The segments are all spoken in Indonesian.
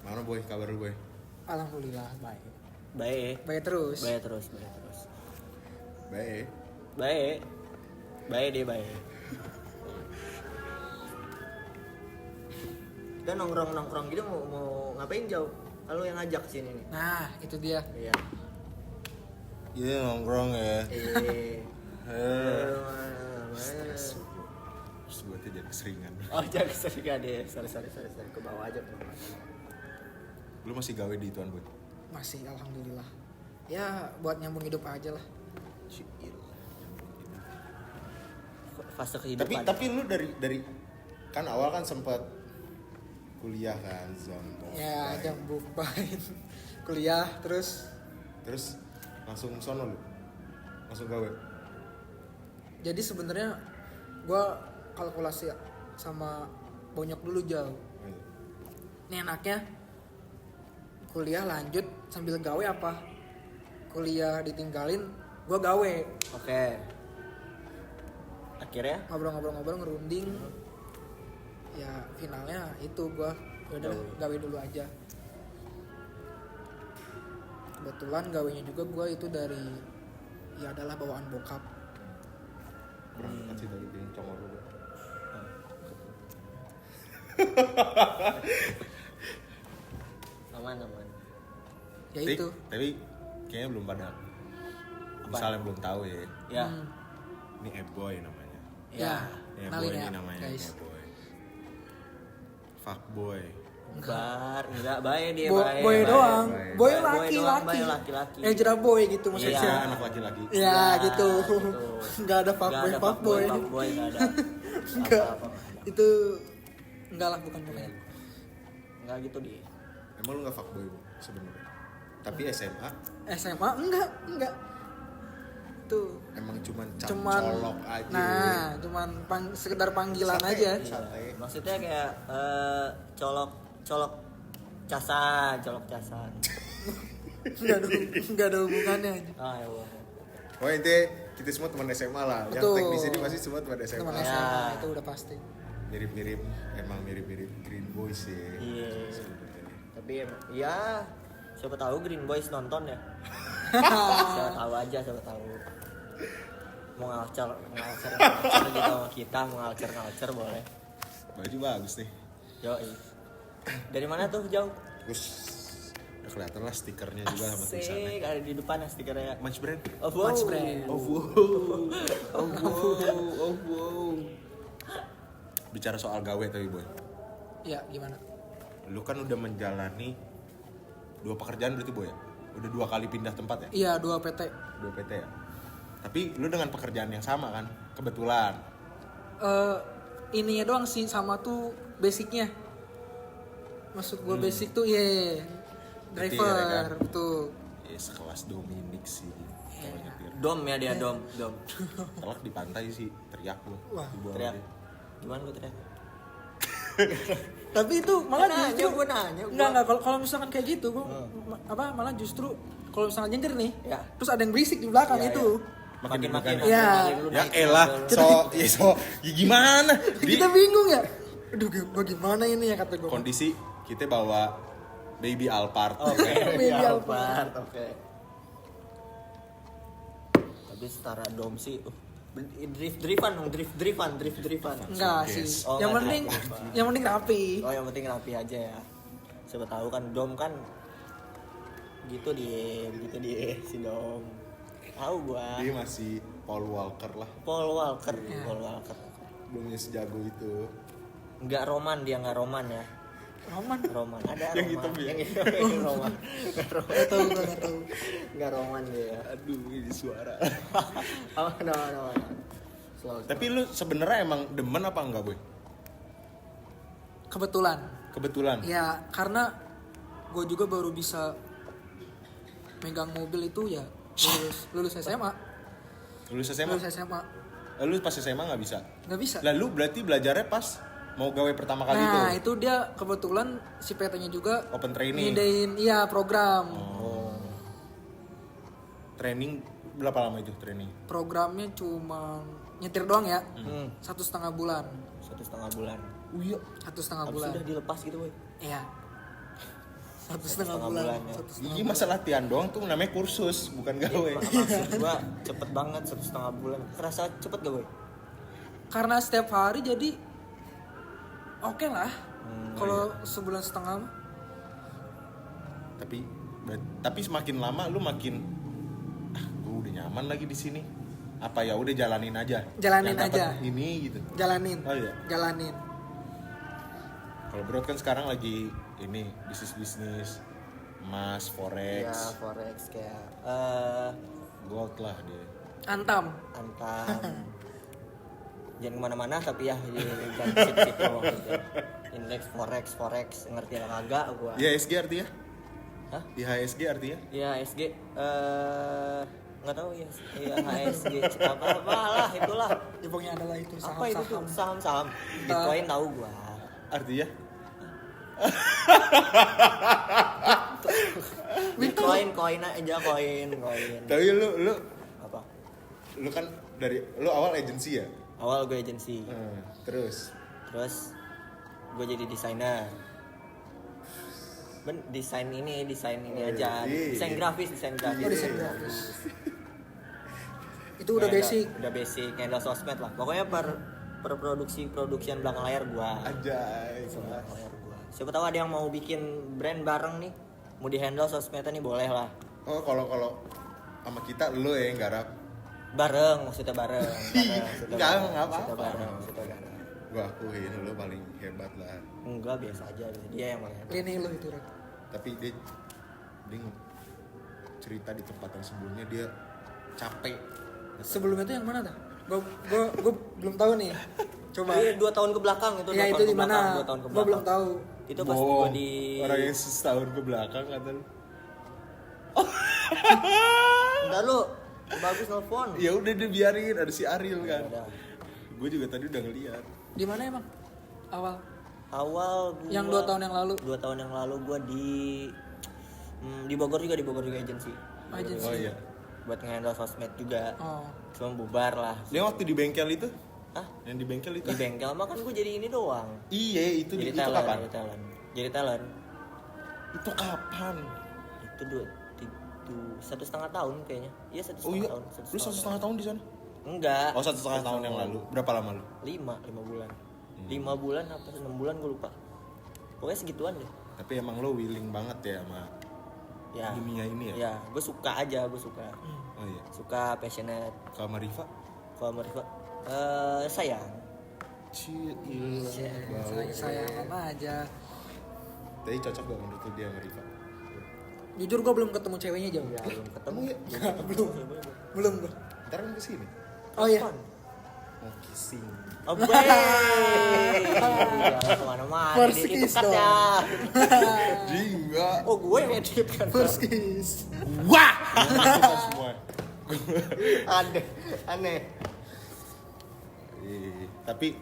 Mana boy, kabar lu boy? Alhamdulillah baik. Baik. Baik terus. Baik terus. Baik. Baik deh baik. Kita nongkrong gitu mau ngapain jauh? Kalau yang ngajak sini nih. Nah, itu dia. Iya. Iya nongkrong ya. Mana? Terus gue tuh jadi keseringan. Oh, jangan keseringan deh. Sorry. Ke bawah aja. Lu masih gawe di ituan boy? Masih alhamdulillah. Ya, buat nyambung hidup aja lah. Fase kehidupan. Tapi lu dari kan awal kan sempat kuliah kan Zambuk. Ya, jambuk baik. Kuliah terus langsung sono lu. Langsung gawe. jadi sebenarnya gua kalkulasi sama bonyok dulu jauh. Ini enaknya kuliah lanjut sambil gawe apa? Kuliah ditinggalin, gua gawe. Oke. Akhirnya Ngobrol-ngobrol ngerunding. Ya finalnya itu gua udah gawe dulu aja. Kebetulan gawenya juga gua itu dari ya adalah bawaan bokap. Berangkat sih dari piring congor lu. aman. Ya itu. Tapi kayaknya belum pada. Misalnya belum tahu ya. Ya. Ini E-boy namanya. Ya, E-boy kenalin ini ya, namanya guys. E-boy. Fuckboy. Enggak baik dia Boy baik. doang. Boy doang, laki-laki. laki-laki. Jera boy gitu Maksudnya maksudnya. anak laki-laki. Ya gitu. gitu. Enggak ada fuckboy. Fuckboy enggak ada. Enggak. Apa-apa. Itu enggak lah bukan pokoknya. Enggak gitu dia. Emang lu gak fuckboy Bu, sebenarnya? Tapi SMA SMA enggak. Tuh. emang cuman Cuman colok aja. Nah, cuman sekedar panggilan Santai, aja. santai. Maksudnya kayak colok casan. Enggak ada hubungannya aja. Ah ya Allah. Oh intinya kita semua teman SMA lah. Yang Betul. teknis ini pasti semua teman SMA. Teman Ya. SMA itu udah pasti. Mirip-mirip, emang mirip-mirip Green Boys sih. Iya. Sebenarnya. Tapi emang ya siapa tahu Green Boys nonton ya. siapa tahu. Mau ngalcer gitu sama kita, mau ngalcer boleh. Baju bagus nih. Yoi. Dari mana tuh jauh? Terus udah kelihatan lah stikernya juga sama tulisannya. Asik, ada di depan ya stikernya. Munch Brand. Oh, wow. Munch Brand. Oh wow. Bicara soal gawe tapi boy. Ya, gimana? Lu kan udah menjalani 2 pekerjaan berarti boy ya? Udah 2 kali pindah tempat ya? Iya, 2 PT. 2 PT ya? Tapi lu dengan pekerjaan yang sama kan? Kebetulan. Ininya doang sih sama tuh basicnya. Maksud gua basic tuh Nyetir, driver ya kan? betul. Ya sekelas Dominic sih. Kalau nyetir. Dom ya dia dom. Telak di pantai sih teriak lu. Wah, Di bawah Teriak. dia. Gimana lu teriak? Tapi itu malah Nanya, justru gua nanya, gua. Enggak kalau misalkan kayak gitu gua malah justru kalau misalkan nyetir nih, Ya. terus ada yang berisik di belakang Ya, itu. Makin Ya. Ya elah, ya gimana? Kita bingung ya. Aduh, bagaimana ini ya kata gua. Kondisi kita bawa baby Alphard. Oke, Baby Alphard, oke. Tapi setara dom sih, driftan. Enggak Oke. sih. Oh, yang nggak penting drift. yang penting rapi. Oh, yang penting rapi aja ya. Siapa tahu kan dom kan gitu dia si dom. Tahu gua. Dia masih Paul Walker lah. Paul Walker. Belum sejago itu. Enggak roman ya. Roman. Ada Yang roman. hitam ya? Yang roman. Enggak tahu. Enggak roman dia. Aduh, ini suara. No. Slow. Tapi lu sebenarnya emang demen apa enggak, Boy? Kebetulan. Ya, karena gue juga baru bisa megang mobil itu ya lulus SMA. Lulus SMA? Lu pas SMA nggak bisa? Nggak bisa. Lalu berarti belajarnya pas mau gawe pertama kali Nah, itu? itu dia kebetulan si PT-nya juga Open training? ngidein program. Oh. Training berapa lama itu training? Programnya cuma nyetir doang ya. 1,5 bulan. 1,5 bulan. Iya. 1,5 Habis bulan. udah dilepas gitu, boy. Iya. 1,5 bulan. ya. 1,5 Ini masa latihan doang tuh namanya kursus, bukan gawe. Maksud gua cepet banget 1,5 bulan. Kerasa cepet gak boy? Karena setiap hari jadi oke lah. Kalau sebulan setengah mah. Tapi semakin lama lu makin gue udah nyaman lagi di sini. Apa ya udah jalanin aja. Jalanin Yang dapet aja. Ini gitu. Jalanin. Oh iya. Jalanin. Kalau Bro kan sekarang lagi ini bisnis emas, forex, Ya forex kayak gold lah dia. Antam. Jangan kemana-mana tapi ya jangan situ gitu. Indeks forex ngerti lah kagak gua. IHSG artinya? Hah? IHSG artinya? Ya SG nggak tahu ya HSG apa lah itulah. Ya, pokoknya adalah itu Apa itu tuh saham-saham. saham Bitcoin tahu gua. Artinya? Koin aja koin. Tapi lu Apa? lu kan lu awal agensi ya? Awal gue agensi. Terus Gue jadi desainer. Desain ini aja. Desain grafis. Oh, desain grafis. Itu udah basic. Udah basic, handle sosmed lah. Pokoknya per produksian belakang layar gua. Anjay. Belakang layar gua. Siapa tahu ada yang mau bikin brand bareng nih, mau di handle sosmednya nih boleh lah. Oh, kalau sama kita lu ya yang garap. Maksudnya bareng. Enggak apa-apa. Bareng. Gua akuin lu paling hebat lah. Enggak, biasa aja. Dia yang paling hebat. Lini lo itu, Ren. Tapi dia cerita di tempat yang sebelumnya dia capek. Sebelumnya itu yang mana dah? Gue belum tahu nih. Coba. Iya, 2 tahun ke belakang itu. Ya itu di mana? 2 tahun ke Gue belakang. belum tahu. Itu pas gua di orang yang setahun ke belakang kata lu. Entar lu bagus nelfon. Ya udah dia biarin, ada si Ariel kan. Udah. Gue juga tadi udah ngeliat. Di mana emang? Awal. Gua Yang 2 tahun yang lalu. 2 tahun yang lalu gua di Bogor juga agensi. Agensi. Oh iya. Buat nge-handle sosmed juga. Oh. Cuma bubar lah. Dia waktu di bengkel itu? Hah? Yang di bengkel itu? Di bengkel mah kan gua jadi ini doang. Iya, itu kapan? Jadi talent. Itu kapan? Itu 1,5 tahun kayaknya. Iya 1,5 Oh iya, tahun. lu 1,5 tahun di sana? Enggak. Oh 1,5 tahun yang lalu. Berapa lama lu? 5 bulan. 5 bulan apa 6 bulan gue lupa. Pokoknya segituan deh. Tapi emang lo willing banget ya sama Ya. dunia ini ya? Ya, gue suka aja. Oh iya. Suka passionate. Kalau sama Riva? Kalau mereka sayang. Sayangan aja. Tapi cocok gak menurut lu dia sama Riva? Jujur gue belum ketemu ceweknya jauh. Ya, belum ketemu ya? Belum gue. Ntar kan kesini. Oh iya. Mau kissing. Oh, jangan kemana-mana. First Itu kiss cut dong. ya. Enggak. Oh, gue yang edit kan. First kiss. Wah! Semua. Aneh. Tapi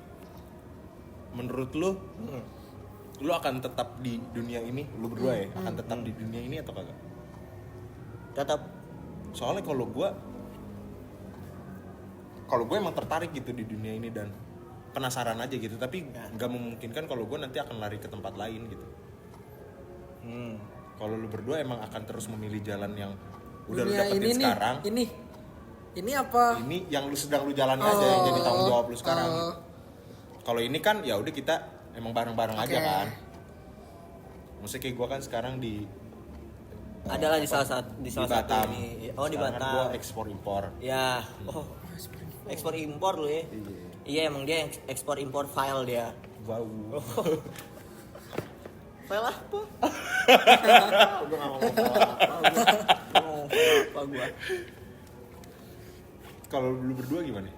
menurut lu akan tetap di dunia ini, lu berdua ya, akan tetap di dunia ini atau kagak? Tetap. Soalnya kalau gue emang tertarik gitu di dunia ini dan penasaran aja gitu, tapi nggak memungkinkan kalau gue nanti akan lari ke tempat lain gitu. Kalau lu berdua emang akan terus memilih jalan yang udah lu Dunia dapetin ini sekarang. Ini apa? Ini yang lu sedang lu jalani aja yang jadi tanggung jawab lu sekarang. Kalau ini kan ya udah kita emang bareng-bareng aja kan. Maksudnya kayak gue kan sekarang di Adalah di salah satu Batam. ini. Oh, di Sekarang kan Batam. gue ekspor impor. Ya. Oh. Ekspor impor lu ya. Iya, emang dia ekspor impor file dia. Wow. File apa? Gue gak ngomong apa gue. Kalau lu berdua gimana?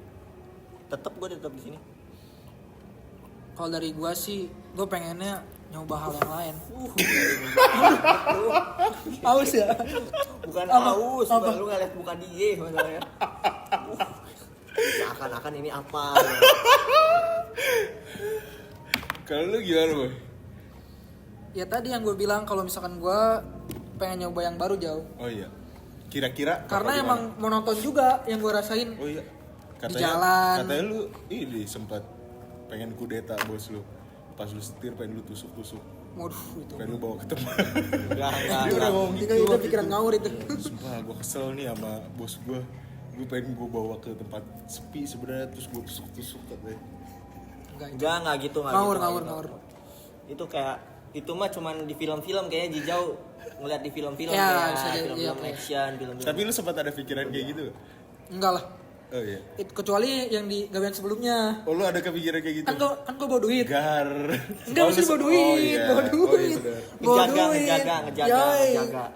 Tetap di sini. Kalau dari gue sih, gue pengennya nyoba hal yang lain. Aus ya? Bukan Apa? aus, Apa? lu gak liat muka dia masalahnya. Seakan-akan ini apa? Kalau lu gimana, Boy? Ya tadi yang gue bilang kalau misalkan gue pengen nyoba yang baru jauh. Oh iya. Kira-kira Karena bakal emang gimana? monoton juga yang gue rasain. Oh iya. jalan. Katanya lu ini sempat pengen kudeta bos lu. Pas lu setir pengen lu tusuk-tusuk. Waduh itu. Pengen gue bawa ke tempat. Enggak. Dia udah ngomong gitu. Itu pikiran ngawur itu. Sumpah gue kesel nih sama bos gue. Gue pengen gue bawa ke tempat sepi sebenarnya, terus gue tusuk katanya. Enggak. Gitu. Ngawur. Itu kayak itu mah cuman di film-film kayaknya Jijau ngeliat di film-film Ya, kayak film-film iya. action, film-film. Tapi lu sempat ada pikiran kayak gitu? Enggak lah. Oh iya. Kecuali yang di gawean sebelumnya. Oh lu ada kepikiran kayak gitu? Kan gua bawa duit. Gar. Enggak mesti bawa duit, bawa duit. Bawa duit. Ngejaga.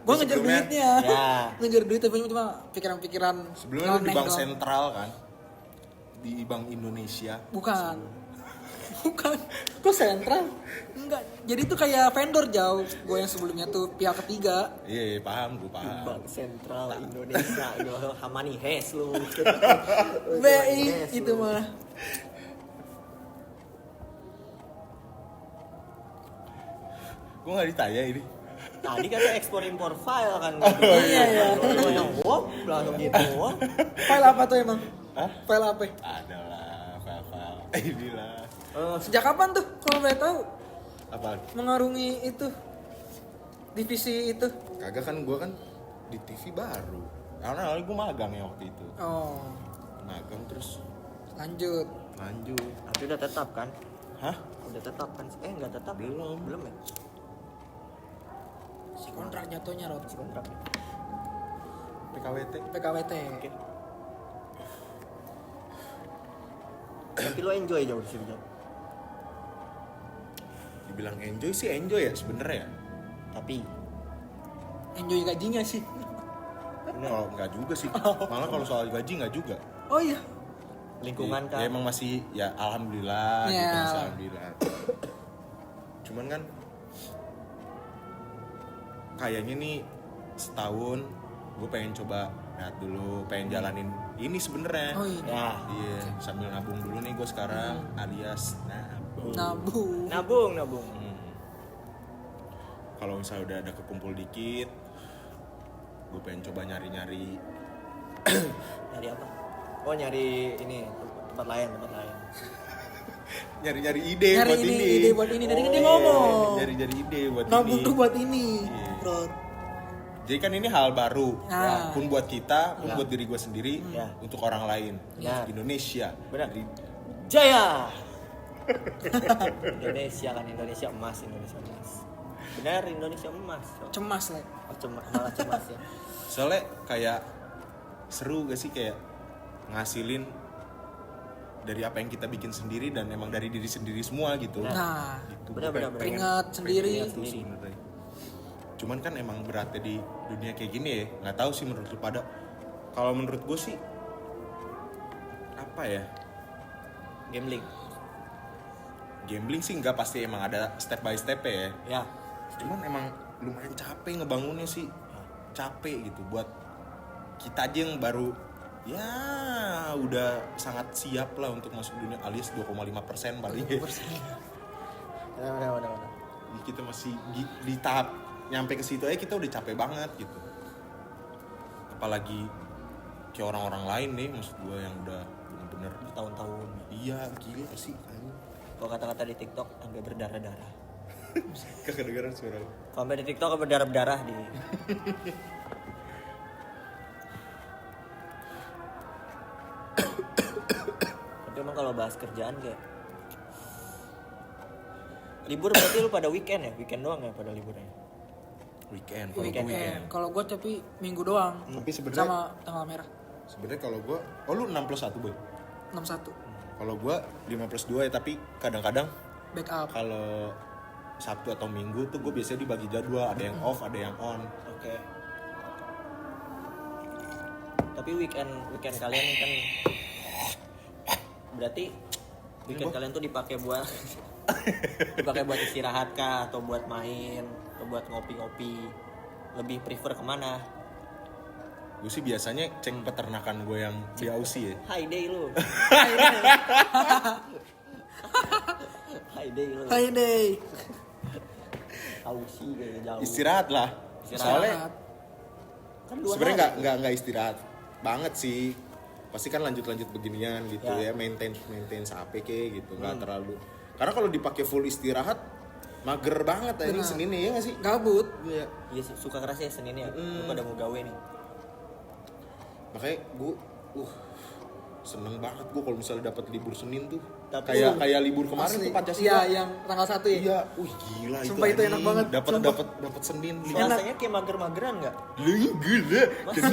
Gua ngejar Sebelumnya- duitnya. Ya. Ngejar duit tapi cuma pikiran-pikiran. Sebelumnya lu di noneh Bank doang. Sentral kan? Di Bank Indonesia. Bukan. Kok sentral? Enggak. Jadi itu kayak vendor jauh. Gue yang sebelumnya tuh pihak ketiga. Iya, paham, gue paham. Bank Sentral Indonesia. Hamani Hes lu. BI itu mah. Gue gak ditanya ini. Tadi kata ekspor impor file kan. Iya. Yang wop langsung gitu. File apa tuh emang? Hah? File apa? Adalah file-file. Inilah. Sejak kapan tuh kalau boleh tahu Apa? mengarungi itu divisi itu? Kagak kan gue kan di TV baru. Karena gue magang ya waktu itu. Oh, Magang terus lanjut. lanjut. Tapi udah tetap kan? Hah? Udah tetap kan? Enggak tetap. Belum ya? Si kontrak jatuhnya Rod. Kontrak. PKWT. PKWT. Oke. Tapi lo enjoy jauh sih jauh. Dibilang enjoy sih enjoy ya sebenarnya. Tapi Enjoy gajinya sih. Kalau enggak juga sih. Malah kalau soal gaji enggak juga. Oh iya. lingkungan Ya kan. emang masih ya alhamdulillah Ya. gitu, masih alhamdulillah. Cuman kan kayaknya nih setahun gue pengen coba lihat dulu, pengen jalanin ini sebenarnya. Oh iya. Ya, Iya, sambil nabung dulu nih gue sekarang alias nabung. Nabung. nabung. Kalau misalnya udah ada kekumpul dikit, gue pengen coba nyari-nyari. Nyari apa? Oh, nyari ini tempat lain. Nyari-nyari ide Nyari buat ini, ini. ide buat ini. Tadi kan dia ngomong. Nyari-nyari ide buat Nabung ini. tuh buat ini. Iya. Rod. Jadi kan ini hal baru, Ah. pun buat kita, pun Ya. buat diri gue sendiri, Ya. untuk orang lain, Ya. untuk Indonesia. Benar. Jadi, Jaya. Indonesia emas. Benar, Indonesia emas. Cemas lah. Oh, malah cemas ya. soalnya kayak seru gak sih kayak ngasilin dari apa yang kita bikin sendiri dan emang dari diri sendiri semua gitu. Nah, Gitu. benar, Gua benar. pengen- Keringat sendiri. pengen itu sebenarnya. Cuman kan emang beratnya di dunia kayak gini ya, nggak tahu sih menurut lu pada. Kalau menurut gue sih apa ya? Gambling sih nggak, pasti emang ada step by step ya. Ya. Cuman emang lumayan capek ngebangunnya sih, capek gitu buat kita aja yang baru ya udah sangat siap lah untuk masuk dunia alias 2,5% paling ya. Benar. Jadi kita masih di tahap nyampe ke situ aja kita udah capek banget gitu. Apalagi kayak orang-orang lain nih, maksud gue yang udah bener-bener Tahun-tahun. iya gila sih anjing. Kalau kata-kata di TikTok sampai berdarah-darah. Kedengeran suara lu. Kalau sampai di TikTok sampai berdarah-darah di. Tapi emang kalau bahas kerjaan kayak libur berarti lu pada weekend ya? Weekend doang ya pada liburnya? Weekend, kalau gue weekend. weekend. Kalau gue tapi minggu doang. Tapi sebenarnya Sama tanggal merah. sebenarnya kalau gue, oh lu 6+1 boy. 61. Kalau gue 5+2 ya, tapi kadang-kadang Backup. kalau Sabtu atau Minggu tuh gue biasanya dibagi jadwal, ada yang off, ada yang on. Oke. Tapi weekend kalian kan berarti weekend kalian tuh dipakai buat istirahat kah, atau buat main, atau buat ngopi-ngopi? Lebih prefer kemana? Gue sih biasanya cek peternakan gue yang di Aussie ya. High day lu. High day lu. Hi day. Aussie kayak jauh. Istirahat lah. Soalnya Kan 2 sebenarnya hari. nggak istirahat banget sih. Pasti kan lanjut beginian gitu Ya. ya, maintain sampai kayak gitu, nggak terlalu. Karena kalau dipakai full istirahat mager banget ini Benar. Seninnya ya nggak sih? Gabut. Iya. Iya sih, suka keras ya Senin ya. Lu pada mau gawe nih. Makanya gue seneng banget gue kalau misalnya dapat libur Senin tuh. Tapi Kayak libur kemarin Asli. tuh Pancasila. Iya, yang tanggal 1 ya. Iya, gila Sumpah itu enak banget. Dapat Senin libur. Rasanya kayak mager-mageran enggak? Lu gila. Kenapa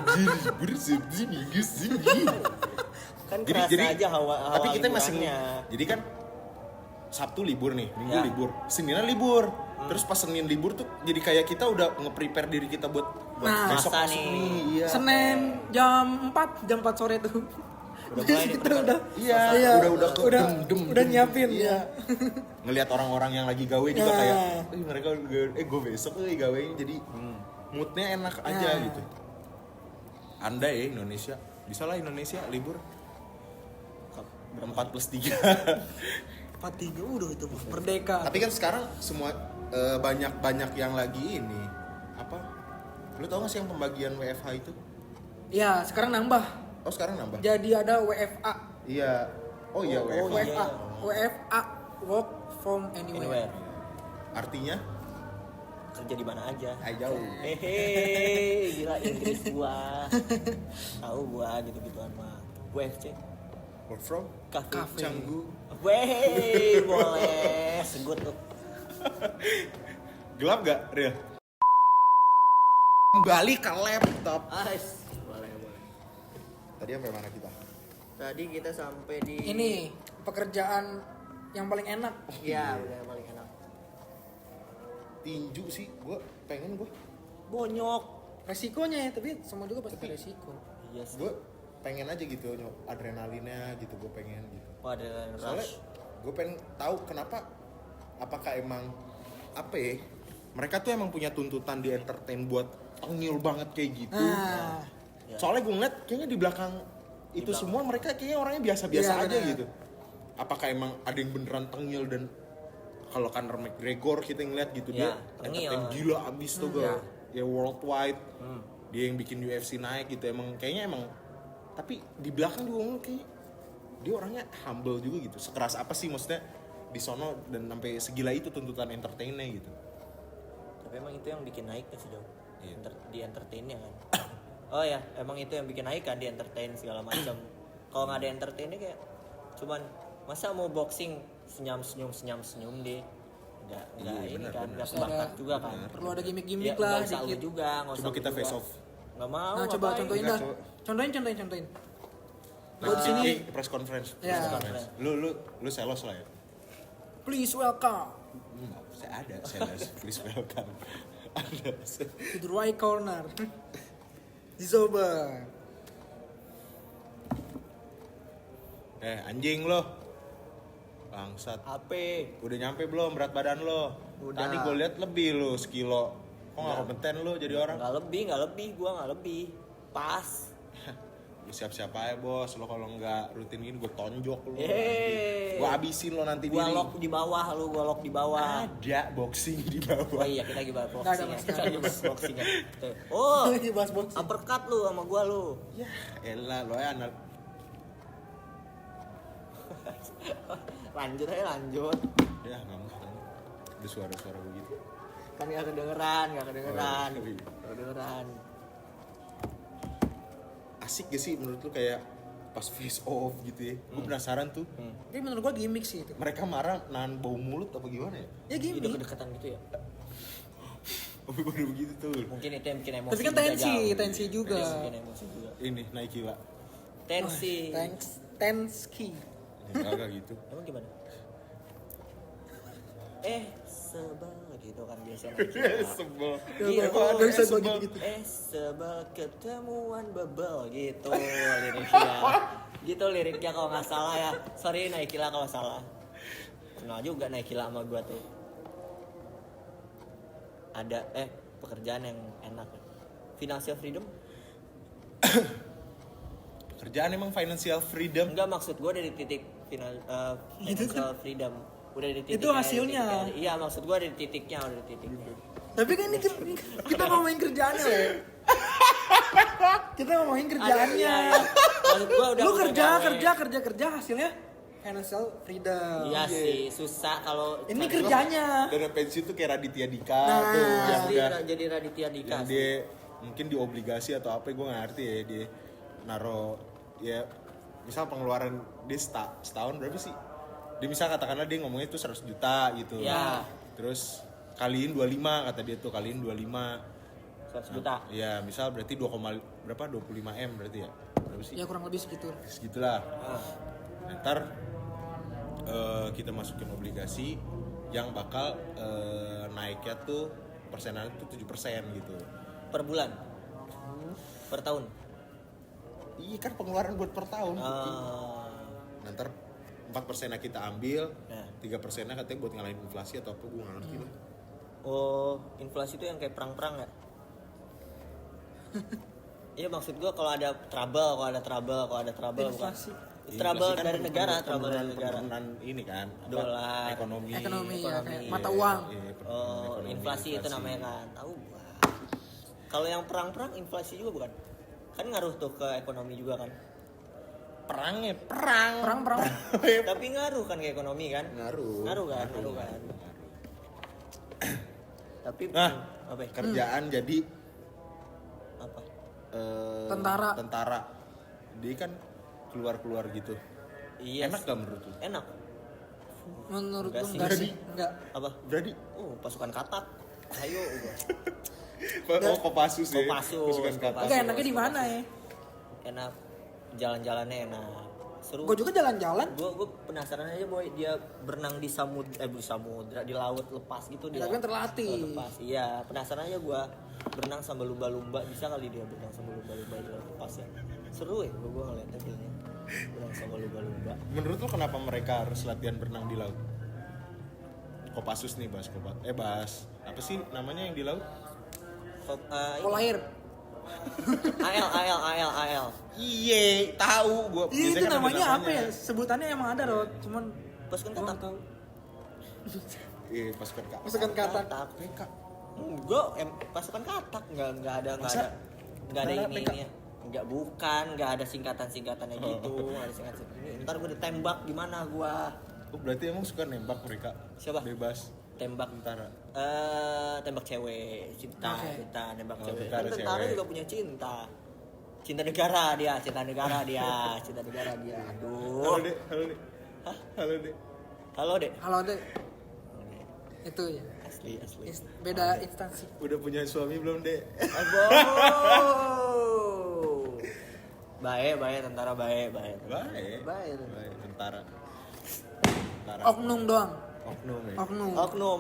libur Sabtu Minggu Senin? Kan kerasa aja hawa tapi kita masih liburannya. jadi kan Sabtu libur nih, Minggu Ya. libur, Seninnya libur. Terus pas Senin libur tuh jadi kayak kita udah nge-prepare diri kita buat Nah, besok masa masuk nih. Iya. Senin jam 4 sore tuh. Udah mulai kita nih, udah Iya, udah nyiapin Iya. ya. Ngelihat orang-orang yang lagi gawe juga Ya. kayak mereka gue besok gawenya jadi moodnya enak aja Ya. gitu. Anda ya Indonesia, bisa lah Indonesia libur 4+3. 4-3 udah itu merdeka. Tapi kan sekarang semua banyak yang lagi ini apa? Lu tau gak sih yang pembagian WFH itu? Ya, sekarang nambah. Oh sekarang nambah? Jadi ada WFA. Iya. Oh iya WFH. WFA. WFA work from Anywhere. anywhere. Artinya? Kerja di mana aja. Jauh. Hehe, gila Inggris gua. Tahu gua gitu-gituan mah. WFC. Work from? Cafe. Canggu. Weh, boleh. Segut tuh. Gelap gak, Real? Kembali ke laptop. Boleh. Tadi sampai mana kita? Tadi kita sampai di Ini pekerjaan yang paling enak. Iya, udah yang paling enak. Tinju sih, pengen gue. Bonyok. Resikonya ya, tapi semua juga pasti resiko. Iya sih. Gue pengen aja gitu, adrenalinnya gitu, gue pengen gitu. Oh, ada Soalnya rush. gue pengen tahu kenapa, apakah emang apa ya? Mereka tuh emang punya tuntutan di entertain buat tengil banget kayak gitu. Nah, Ya. Soalnya gue ngeliat kayaknya di belakang itu semua mereka kayaknya orangnya biasa-biasa Iya, aja benar. gitu. Apakah emang ada yang beneran tengil dan kalau Conor McGregor kita ngeliat gitu Ya, dia tengil. entertain gila abis tuh gue. Ya. Ya worldwide. Dia yang bikin UFC naik gitu emang kayaknya emang, tapi di belakang juga ngeliat kayak dia orangnya humble juga gitu. Sekeras apa sih maksudnya di sono dan sampai segila itu tuntutan entertainnya gitu. Tapi emang itu yang bikin naik kan sih dong. Iya. Di entertainnya kan. Oh ya, emang itu yang bikin naik kan di entertain segala macam. Kalau nggak ada entertainnya kayak cuman masa mau boxing senyum deh. Enggak Iya, ini benar, kan, benar. enggak sebakat juga kan. perlu ada gimmick-gimmick Ya, lah nggak usah lu dikit. juga, nggak usah Coba lu kita juga. face off. Nggak mau. Nah, coba ngapain? contohin Enggak, dah. coba. Contohin. Nah, Buat sini. press conference. Ya. Press conference. Lu selos lah ya. Please welcome Saya ada sales, please welcome. Ada. to the right corner. Zizoba. Anjing lo. Bangsat. Apa? Udah nyampe belum berat badan lo? Udah. Tadi gue lihat lebih lo sekilo. Kok nggak kompeten lo jadi orang? Nggak lebih, gua nggak lebih. Pas. Lu siap-siap aja bos. Lo kalau nggak rutin gini gue tonjok lo. Yeay. Gue abisin lo nanti Gua diri. lock di bawah, gua lock di bawah. Ada boxing di Oh bawah. iya, kita lagi bahas Nggak ada, boxing ya. Mas. Kita lagi bahas boxing ya. Tuh. Oh, Lagi bahas boxing. uppercut lu sama gua lu. Ya elah lo ya anak. Lanjut. Ya nggak mau. Ada suara-suara begitu. Kan gak kedengeran. Oh, iya. Gak kedengeran. Asik gak sih menurut lu kayak pas face off gitu ya? Gue penasaran tuh. Tapi menurut gua gimmick sih itu. Mereka marah nahan bau mulut apa gimana ya? Ya Udah gimmick. kedekatan gitu ya. Oh pada begitu tuh. Mungkin itu yang bikin emosi. Tapi kan juga tensi jauh. juga. Iya, bikin emosi juga. Ini naik gila. Tensi. Tenski. Kagak gitu. Emang gimana? Sebel gitu kan biasanya. Sebel. Gitu. Gak bisa gua sebel. gitu. Sebel ketemuan bebel gitu liriknya. Gitu liriknya kalau nggak salah ya. Sorry Naikila kalau salah. Kenal juga Naikila sama gua tuh. Ada pekerjaan yang enak. Financial freedom? Kerjaan emang financial freedom. Enggak, maksud gua dari titik financial freedom. Udah di titik. Itu hasilnya. Iya, maksud gua dari titiknya, udah di titiknya. Tapi kan ini kita ngomongin kerjaannya loh. Kita ngomongin kerjaannya. Iya. Maksud gua udah Lu udah kerja gawe. hasilnya financial freedom. Iya sih, susah kalau Ini cari- kerjanya. Dana pensiun tuh kayak Raditya Dika Nah, tuh yang Asli udah jadi Raditya Dika yang sih. dia mungkin di obligasi atau apa gue nggak ngerti ya, dia naro ya misal pengeluaran dia setahun berapa sih, dia misal katakanlah dia ngomongnya itu 100 juta gitu Ya. terus kaliin 25 kata dia tuh, kaliin 25 100 juta. ya misal berarti 25 M berarti ya berapa sih Ya kurang lebih segitu. segitulah. Ah. Ntar kita masukin obligasi yang bakal naiknya tuh persenannya tuh 7% gitu. Per bulan. Per tahun. Iya kan pengeluaran buat per tahun. Ah. Ntar 4%-nya kita ambil, Ya. 3%-nya katanya buat ngalahin inflasi atau apa gue nggak ngerti lah. Oh, inflasi itu yang kayak perang-perang ya? Iya maksud gua kalau ada trouble bukan. Inflasi. Trouble Inflasi kan dari negara, trouble dari penurunan- negara. penurunan ini kan apa, Dolar. ekonomi Ya kayak Ekonomi. mata uang. Iya, penurunan Oh, ekonomi, inflasi itu namanya kan. Tahu gua. Kalau yang perang-perang inflasi juga bukan? Kan ngaruh tuh ke ekonomi juga kan. perang. Perang. Tapi ngaruh kan ke ekonomi kan? Ngaruh kan. Tapi Nah, apa ya? kerjaan jadi Apa? Tentara. dia kan keluar gitu. Iya. Enak gak menurut lu? Enak. Menurut Enggak gue sih. enggak sih. Enggak. Apa? Berarti Pasukan katak. Ayo gua. oh Kopassus ya. Kopassus, Pasukan kata. Kopassus. Enggak enaknya di mana ya? Enak. Jalan-jalannya enak. Seru. Gue juga jalan-jalan. Gue penasaran aja boy, dia berenang di samudra, di laut lepas gitu dia. Tapi kan terlatih. Laut lepas. Iya, penasaran aja gue berenang sambil lumba-lumba, bisa kali dia berenang sambil lumba-lumba di laut lepas ya. Seru ya gue ngeliatnya kayaknya. Berenang sambil lumba-lumba. Menurut lu kenapa mereka harus latihan berenang di laut? Kopassus nih bahas apa sih namanya yang di laut? Pola air. AL. Iye, tahu gua. Iya itu Biasanya kan ada namanya apa ya? Sebutannya emang ada loh, cuman Pasukan gua katak. nggak tahu. Iya, pasukan kata. Pasukan katak. PK. Enggak, pasukan katak nggak ada Masa? nggak ada Tentara PK? ini. Nggak ada singkatan-singkatannya gitu, nggak ada singkatan. Ntar gue ditembak gimana gua? Oh, berarti emang suka nembak mereka? Siapa? Bebas. Tembak Tentara. tembak cewek, cinta, Oke. cinta, nembak Oh, cewek. tentara Kan tentara cewek. juga punya cinta. Cinta negara dia. Aduh. Halo, Dek. Halo, Dek. Halo, Dek. Halo deh. Itu ya. Asli. Beda instansi. Udah punya suami belum, Dek? Aduh. Baik, tentara baik. Baik. Baik. Tentara. Oknum doang. Oknum ya. Oknum. Oknum.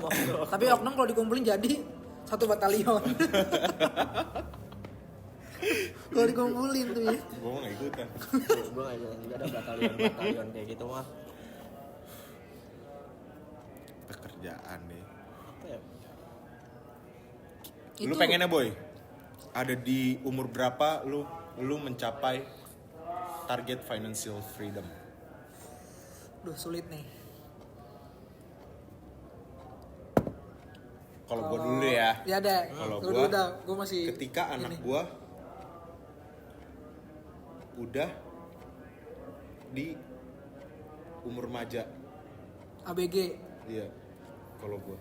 Tapi oknum kalau dikumpulin jadi satu batalion. Kalau dikumpulin tuh ya. Gua mau nggak ikutan. Gue gak jalan juga ada batalion kayak gitu mah. Pekerjaan deh. Apa ya? Lu pengennya boy? Ada di umur berapa lu mencapai target financial freedom? Duh sulit nih. Kalau gua dulu ya. Ya deh. Kalau Lu gua, udah, gua masih ketika anak ini. gua udah di umur remaja, ABG. iya. Kalau gua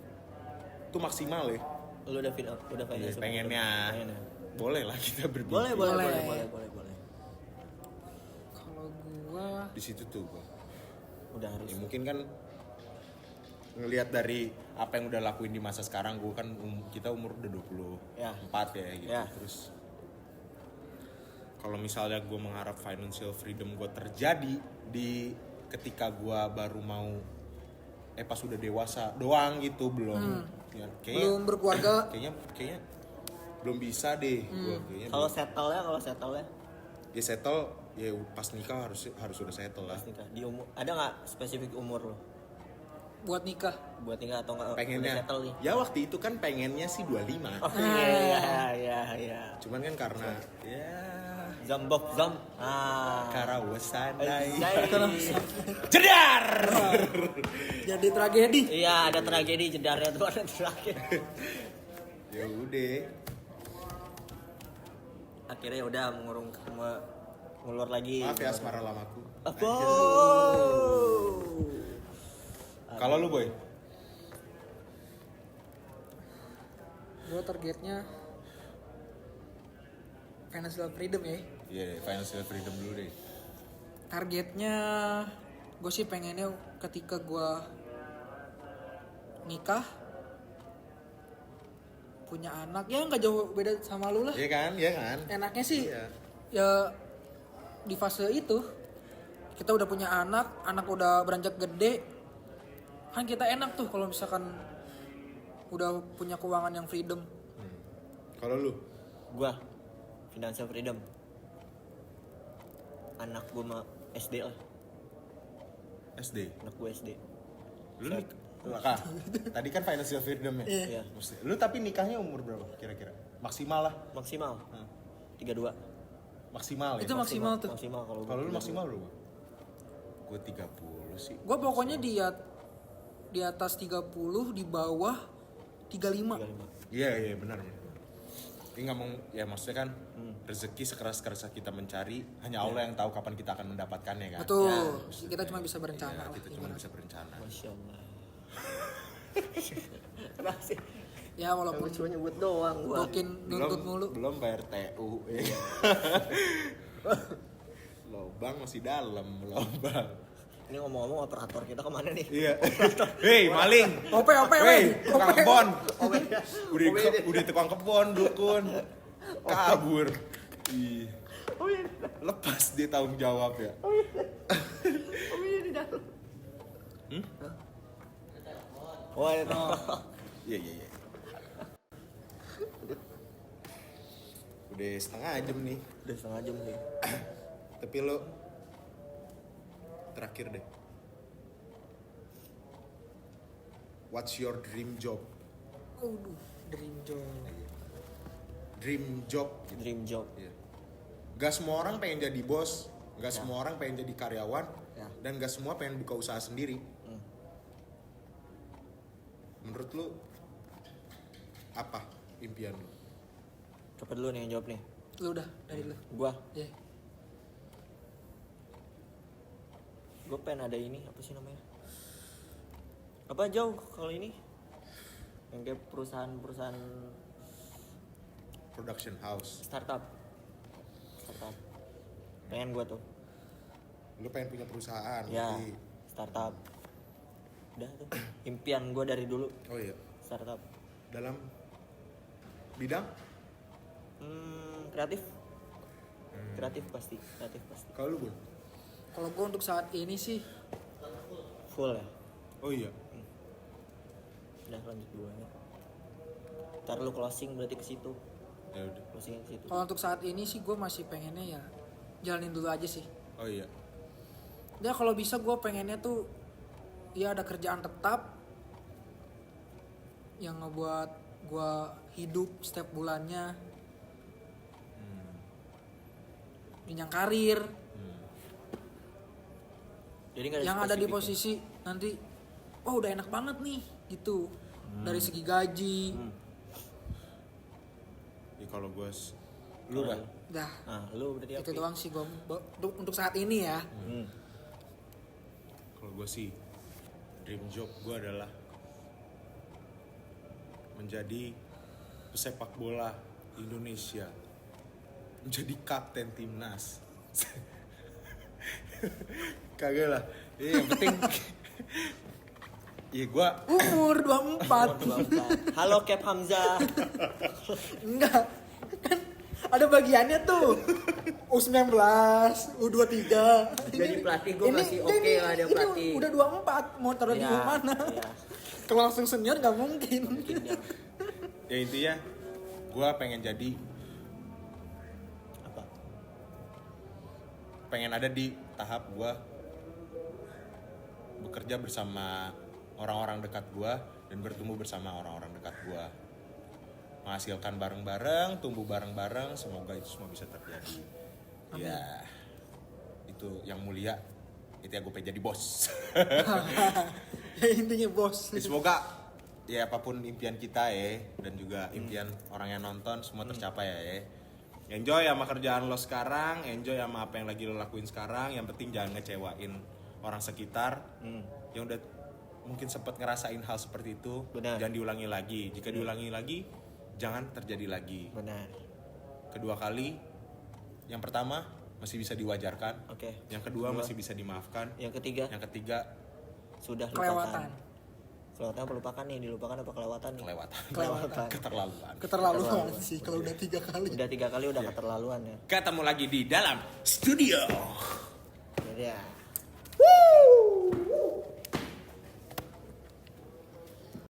itu maksimal ya. Lu udah Iya, financial pengennya. Pengennya. Boleh lah kita berpikir. Boleh. Kalau gua Di situ tuh gua. Udah harus. Ya, mungkin kan ngelihat dari apa yang udah lakuin di masa sekarang, gue kan kita umur udah 24 ya gitu. Ya. Terus kalau misalnya gue mengharap financial freedom gue terjadi di ketika gue baru mau pas udah dewasa doang gitu, belum ya, belum berkeluarga. kayaknya belum bisa deh gue kayaknya. Kalau settle ya ya settle ya pas nikah harus udah settle lah. pas nikah di umur ada nggak spesifik umur lo Buat nikah. buat nikah atau nggak udah Pengennya settle nih? ya waktu itu kan pengennya sih 25. Oh iya. Cuman kan karena ya Zambok. karawasanai Anjay. jedar. Jadi tragedi. Iya ada tragedi jedarnya tuh ada tragedi. Ya udah. Akhirnya udah ngulur lagi. Maaf ya asmara lamaku. Apa? Kalau lu boy? Gue targetnya financial freedom ya. Iya, financial freedom dulu deh. Targetnya gue sih pengennya ketika gue nikah punya anak ya nggak jauh beda sama lu lah. Iya kan, iya kan. Enaknya sih Iya. ya di fase itu kita udah punya anak udah beranjak gede, kan kita enak tuh kalau misalkan udah punya keuangan yang freedom. Kalau lu? Gua financial freedom. Anak gua mah SD lah. SD. Anak gua SD. Lu nikah? Tadi kan financial freedom ya? Iya. Mesti. Lu tapi nikahnya umur berapa kira-kira? Maksimal lah. Maksimal 32. Maksimal ya? Itu maksimal tuh. Maksimal kalau Kalau lu 32. maksimal berapa? Gue 30 sih. Gue pokoknya di atas 30, di bawah 35. 35. Iya benar. Ini nggak mau ya maksudnya kan rezeki sekeras-kerasnya kita mencari hanya Allah yang tahu kapan kita akan mendapatkannya kan. Betul. Kita cuma bisa berencana Ya, lah. kita cuma ibarat. bisa berencana. Masya Allah. Kenapa sih? Ya walaupun Cuma nyebut doang gua. mungkin nuntut mulu. Belum bayar TU. Lobang masih dalam lobang. Ini ngomong-ngomong operator kita kemana nih? Iya. Hei maling. Ope. Hei tukang kebon. Oke. Udah tukang kebon dukun. Kabur. Ih. Lepas dia tanggung jawab ya. di dalam. Oh, itu. Iya. Udah setengah jam nih. Udah setengah jam nih. Tapi lo terakhir deh. What's your dream job? Aduh, dream job. Dream job gitu. Dream job. Iya. Gak semua orang pengen jadi bos, gak semua orang pengen jadi karyawan, Ya. dan gak semua pengen buka usaha sendiri. Menurut lu apa impian lu? Coba dulu nih yang jawab nih. Lu udah dari lu. Gua Ya. pengen ada ini apa sih namanya? Apa jauh kalau ini? Yang kayak perusahaan Production house. startup. Pengen gua tuh. Lu pengen punya perusahaan? Ya, berarti. startup. Udah tuh. Impian gua dari dulu Oh iya. startup. Dalam bidang? Kreatif. Kreatif pasti. Kalau lu Bun? Kalau gue untuk saat ini sih Full ya. Oh iya. Udah lanjut dulu ya. Ntar lu closing berarti ke situ. Ya udah. Closing ke situ. kalau untuk saat ini sih gue masih pengennya ya jalanin dulu aja sih. Oh iya. Ya kalau bisa gue pengennya tuh ya ada kerjaan tetap yang ngebuat gue hidup setiap bulannya, jenjang karir Jadi nggak yang ada di spesifik ya? posisi nanti oh udah enak banget nih gitu dari segi gaji. Ya kalau gue lu dah. Dah Nah, lu berarti itu apa? doang sih gue untuk saat ini ya. Kalau gue sih dream job gue adalah menjadi pesepak bola Indonesia, menjadi kapten timnas. Kagak lah. Yang penting ya gue Umur 24. Halo Cap Hamzah. Enggak. Kan ada bagiannya tuh. U19, U23. Jadi pelatih gua masih oke lah dia pelatih. Ini udah 24, mau taruh di Iya, mana? iya. Kalau langsung senior nggak mungkin. ya intinya gue pengen jadi Apa? pengen ada di tahap gue bekerja bersama orang-orang dekat gue dan bertumbuh bersama orang-orang dekat gue, menghasilkan bareng-bareng, tumbuh bareng-bareng. Semoga itu semua bisa terjadi. Amin. Ya itu yang mulia itu yang gue pengen jadi bos. Ya intinya bos. Ya, semoga ya apapun impian kita ya dan juga impian orang yang nonton semua tercapai ya. Enjoy sama kerjaan lo sekarang, enjoy sama apa yang lagi lo lakuin sekarang. Yang penting jangan ngecewain orang sekitar yang udah mungkin sempat ngerasain hal seperti itu. Benar. Jangan diulangi lagi. Jika diulangi lagi, jangan terjadi lagi. Benar. Kedua kali, yang pertama masih bisa diwajarkan. Oke. Yang kedua masih bisa dimaafkan. Yang ketiga Yang ketiga sudah Kelewatan. lupakan. Kelewatan apa lupakan nih? Dilupakan apa kelewatan nih? kelewatan. Keterlaluan. Keterlaluan sih kalau udah 3 kali. Udah 3 kali udah keterlaluan ya. Ketemu lagi di dalam studio. Jadi ya.